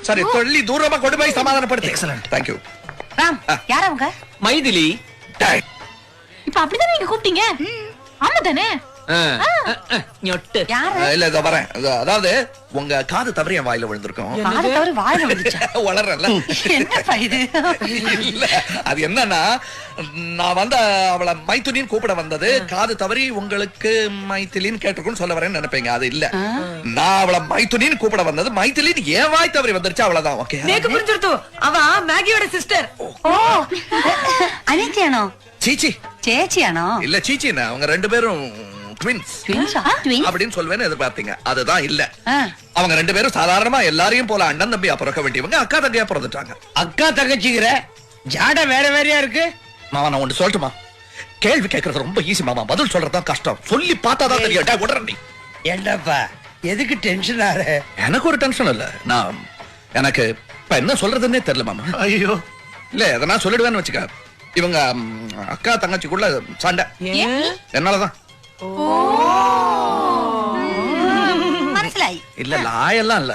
சரி தொல்லி தூரமா கொண்டு போய் சமாதானப்படுத்து. எக்ஸலன்ட். Thank you. ராம், யார் அவங்க? மைதிலி. இப்ப அப்படிதானே நீங்க கூப்பிட்டீங்க? ஆமா தானே? ஞொட்டு. யாரு? இல்ல இதோ வரேன். அதாவது உங்க காது தவறி என் வாயில விழுந்திருக்கும். காது தவறு வாயில வந்துச்சா? வளரல. என்னப்பா இது? இல்ல அது என்னன்னா, நான் வந்த அவளை மைத்துனின்னு கூப்பிட வந்தது காது தவறி உங்களுக்கு மைத்திலின்னு கேட்டிருக்குன்னு சொல்ல வரேன்னு நினைப்பீங்க. அது இல்ல, நான் அவளை மைத்துனின்னு கூப்பிட வந்தது மைத்திலின்னு ஏன் வாய் தவறி வந்துருச்சு அவ்வளவுதான். ஓகே, நேக்கு புரிஞ்சிருத்து. அவ மேகியோட சிஸ்டர். ஓ, அனித்தியானோ? சீச்சி சேச்சியானோ? இல்ல சீச்சின்னா அவங்க ரெண்டு பேரும் ட்வின்ஸ் ட்வின்ஸா? ட்வின்ஸ்? அப்படின்னு சொல்வேன்னு எதிர்பார்த்தீங்க. அதுதான் இல்ல. அவங்க ரெண்டு பேரும் சாதாரணமா எல்லாரையும் போல அண்ணன் தம்பியா பிறக்க வேண்டியவங்க அக்கா தங்கையா பிறந்துட்டாங்க. அக்கா தங்கச்சிக்கிற ஜாட வேற வேறையா இருக்கு. மாமா நான் ஒன்று சொல்லட்டுமா? கேள்வி கேட்கறது ரொம்ப ஈஸி மாமா, பதில் சொல்றதுதான் கஷ்டம். சொல்லி பார்த்தாதான் தெரியும். உடனே நீ ஏண்டாப்பா எதுக்கு டென்ஷன் ஆற? எனக்கு ஒரு டென்ஷன் இல்ல. எனக்கு இப்ப என்ன சொல்றதுன்னே தெரியல மாமா. ஐயோ இல்ல எதனா சொல்லிடுவேன்னு வச்சுக்க. இவங்க அக்கா தங்கச்சிக்குள்ள சண்டை என்னாலதான். மனசிலாய் இல்ல லாயெல்லாம் இல்ல.